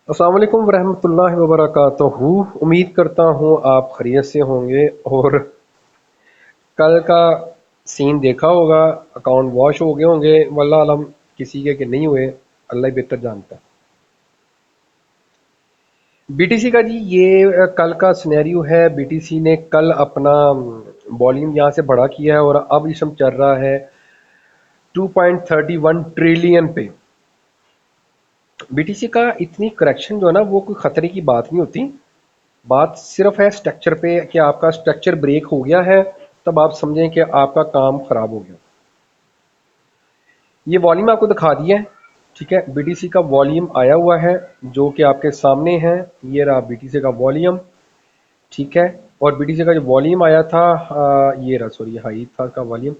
अस्सलाम वालेकुम वरहमतुल्लाहि वबरकातुहू। उम्मीद करता हूँ आप खैरियत से होंगे। और कल का सीन देखा होगा, अकाउंट वॉश हो गए होंगे, वल्लाह आलम किसी के नहीं हुए, अल्लाह ही बेहतर जानता है। बीटीसी का जी ये कल का सिनेरियो है। बीटीसी ने कल अपना वॉल्यूम यहाँ से बड़ा किया है और अब इस समय चल रहा है 2.31 ट्रिलियन पे। बीटीसी का इतनी करेक्शन जो है ना, वो कोई खतरे की बात नहीं होती। बात सिर्फ है स्ट्रक्चर पे कि आपका स्ट्रक्चर ब्रेक हो गया है, तब आप समझें कि आपका काम खराब हो गया। ये वॉल्यूम आपको दिखा दिया है, ठीक है। बीटीसी का वॉल्यूम आया हुआ है जो कि आपके सामने है। ये रहा बीटीसी का वॉल्यूम, ठीक है। और बीटीसी का जो वॉल्यूम आया था, ये रहा, सॉरी, हाई था का वॉल्यूम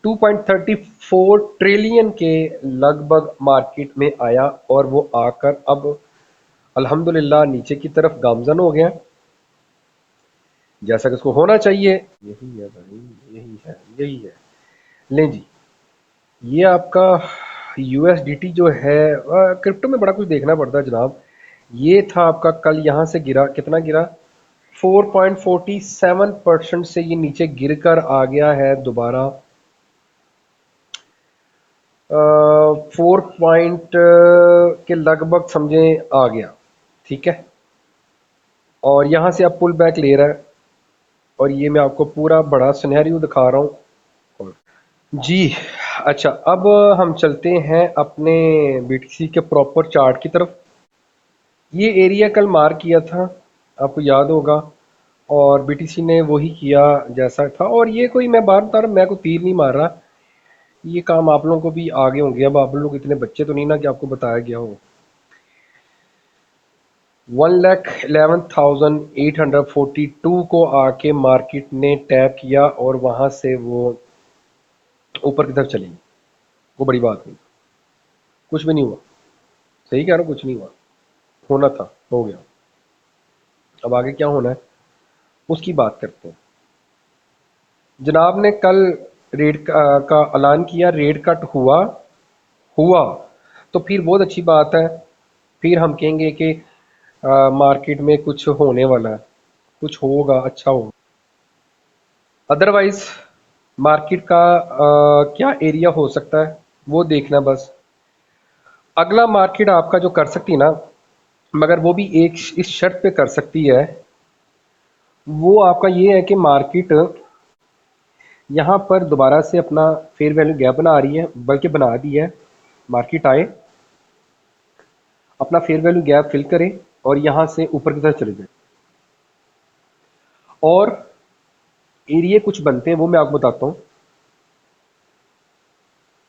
2.34 ट्रिलियन के लगभग मार्केट में आया। और वो आकर अब अल्हम्दुलिल्लाह नीचे की तरफ गामजन हो गया, जैसा कि उसको होना चाहिए। यही है भाई, यही है, यही है। लें जी, ये आपका यूएसडीटी जो है, क्रिप्टो में बड़ा कुछ देखना पड़ता है जनाब। ये था आपका कल यहाँ से गिरा, कितना गिरा, 4.47% से ये नीचे गिरकर आ गया है दोबारा 4 पॉइंट के लगभग समझें आ गया, ठीक है। और यहाँ से आप पुल बैक ले रहा है। और ये मैं आपको पूरा बड़ा सिनेरियो दिखा रहा हूँ जी। अच्छा, अब हम चलते हैं अपने बीटीसी के प्रॉपर चार्ट की तरफ। ये एरिया कल मार्क किया था, आपको याद होगा। और बीटीसी ने वही किया जैसा था। और ये कोई, मैं बार बता रहा, मैं कोई तीर नहीं मार रहा। ये काम आप लोगों को भी आगे होंगे। अब आप लोग इतने बच्चे तो नहीं ना कि आपको बताया गया हो। 1,11,842 को आके मार्केट ने टैप किया और वहां से वो ऊपर की तरफ चली। वो बड़ी बात नहीं, कुछ भी नहीं हुआ। सही कह रहा हूँ, कुछ नहीं हुआ। होना था, हो गया। अब आगे क्या होना है उसकी बात करते हैं। जनाब ने कल रेट का ऐलान किया, रेट कट हुआ। हुआ तो फिर बहुत अच्छी बात है। फिर हम कहेंगे कि मार्केट में कुछ होने वाला है, कुछ होगा, अच्छा होगा। अदरवाइज मार्केट का क्या एरिया हो सकता है वो देखना बस। अगला मार्केट आपका जो कर सकती है ना, मगर वो भी एक इस शर्त पे कर सकती है, वो आपका ये है कि मार्केट यहाँ पर दोबारा से अपना फेयर वैल्यू गैप बना रही है, बल्कि बना दी है। मार्केट आए, अपना फेयर वैल्यू गैप फिल करे और यहाँ से ऊपर की तरफ चले जाए। और एरिया कुछ बनते हैं, वो मैं आपको बताता हूँ।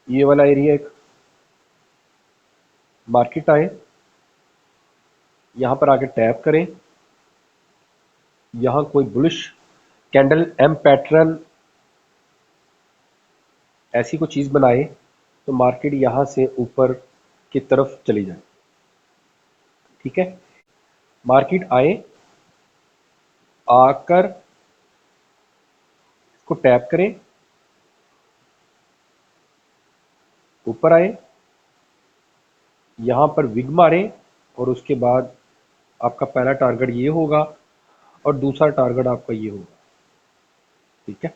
ये वाला एरिया एक, मार्केट आए, यहाँ पर आके टैप करें, यहाँ कोई बुलिश कैंडल एम पैटर्न ऐसी कोई चीज़ बनाए तो मार्केट यहाँ से ऊपर की तरफ चली जाए, ठीक है। मार्केट आए, आकर इसको टैप करें, ऊपर आए, यहाँ पर विग मारे, और उसके बाद आपका पहला टारगेट ये होगा और दूसरा टारगेट आपका ये होगा, ठीक है।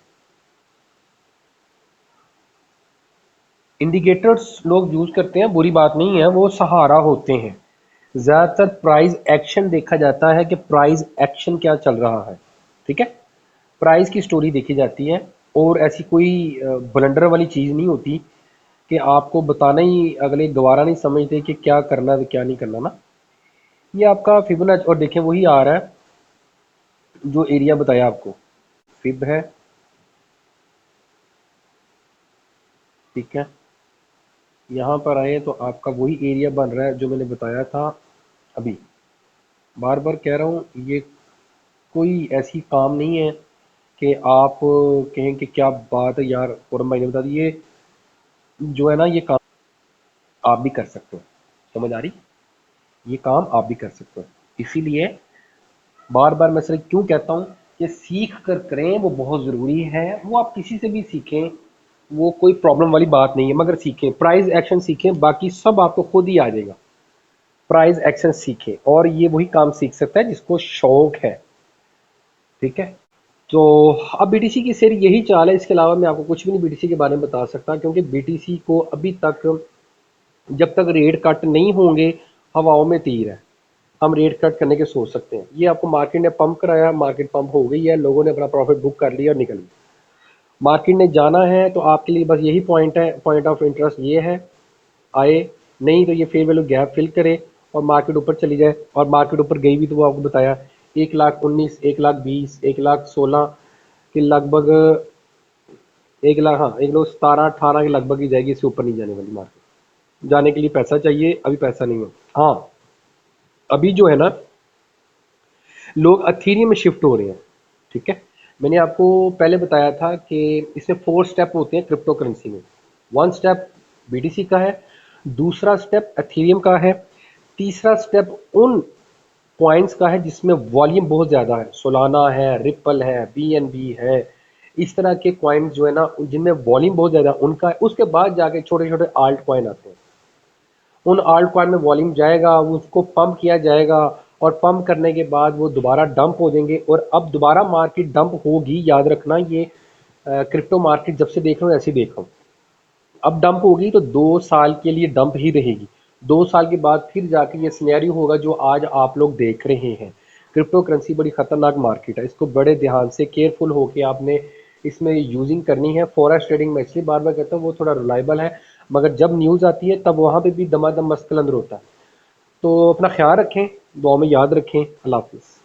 इंडिकेटर्स लोग यूज करते हैं, बुरी बात नहीं है, वो सहारा होते हैं। ज़्यादातर प्राइस एक्शन देखा जाता है कि प्राइस एक्शन क्या चल रहा है, ठीक है। प्राइस की स्टोरी देखी जाती है। और ऐसी कोई ब्लंडर वाली चीज़ नहीं होती कि आपको बताना ही अगले गवारा नहीं समझते कि क्या करना है क्या नहीं करना ना। ये आपका फिबोनाची, और देखें वही आ रहा है जो एरिया बताया आपको, फिब है, ठीक है। यहाँ पर आए तो आपका वही एरिया बन रहा है जो मैंने बताया था अभी। बार बार कह रहा हूँ, ये कोई ऐसी काम नहीं है कि आप कहें कि क्या बात है यार, फौरन भाई ने बता दी। ये जो है ना, ये काम आप भी कर सकते हो, समझ आ रही, ये काम आप भी कर सकते हो। इसीलिए बार बार मैं सिर्फ क्यों कहता हूँ कि सीख कर करें, वो बहुत ज़रूरी है। वो आप किसी से भी सीखें, वो कोई प्रॉब्लम वाली बात नहीं है, मगर सीखें, प्राइस एक्शन सीखें, बाकी सब आपको खुद ही आ जाएगा। प्राइस एक्शन सीखे, और ये वही काम सीख सकता है जिसको शौक है। ठीक है, तो अब बीटीसी की शेयर यही चाल है, इसके अलावा मैं आपको कुछ भी नहीं बीटीसी के बारे में बता सकता, क्योंकि बीटीसी को अभी तक, जब तक रेट कट नहीं होंगे, हवाओं में तीर है। हम रेट कट करने के सोच सकते हैं, ये आपको मार्केट ने पंप कराया, मार्केट पंप हो गई है, लोगों ने अपना प्रॉफिट बुक कर लिया और निकल गए। मार्केट ने जाना है तो आपके लिए बस यही पॉइंट है, पॉइंट ऑफ इंटरेस्ट ये है, आए, नहीं तो ये फेयर वैल्यू गैप फिल करे और मार्केट ऊपर चली जाए। और मार्केट ऊपर गई भी तो वो आपको बताया 1,19,000, 1,20,000, 1,16,000 के लगभग, 1,00,000, हाँ 1,17,18 के लगभग ही जाएगी, इससे ऊपर नहीं जाने वाली मार्केट। जाने के लिए पैसा चाहिए, अभी पैसा नहीं है। हाँ, अभी जो है ना, लोग अथीरियम में शिफ्ट हो रहे हैं। ठीक है, मैंने आपको पहले बताया था कि इसमें 4 स्टेप होते हैं क्रिप्टो करेंसी में। 1 स्टेप बीटीसी का है, दूसरा स्टेप अथीरियम का है, तीसरा स्टेप उन कॉइन्स का है जिसमें वॉल्यूम बहुत ज़्यादा है, सोलाना है, रिपल है, बीएनबी है, इस तरह के कॉइन्स जो है ना जिनमें वॉल्यूम बहुत ज़्यादा उनका है। उसके बाद जाके छोटे छोटे आल्ट कॉइन आते हैं, उन आल्ट कॉइन में वॉल्यूम जाएगा, उसको पंप किया जाएगा, और पंप करने के बाद वो दोबारा डंप हो जाएंगे, और अब दोबारा मार्केट डंप होगी। याद रखना, ये क्रिप्टो मार्केट जब से देख रहा हूँ ऐसे ही देख रहा हूँ। अब डंप होगी तो 2 साल के लिए डंप ही रहेगी, 2 साल के बाद फिर जाके ये सिनेरियो होगा जो आज आप लोग देख रहे हैं। क्रिप्टो करेंसी बड़ी खतरनाक मार्केट है, इसको बड़े ध्यान से केयरफुल होके आपने इसमें यूजिंग करनी है। फॉरेक्स ट्रेडिंग में इसलिए बार बार कहता हूँ वो थोड़ा रिलायबल है, मगर जब न्यूज़ आती है तब वहाँ पे भी दमादम मस्त कलंदर होता है। तो अपना ख्याल रखें, दुआ में याद रखें। अल्लाह हाफिज़।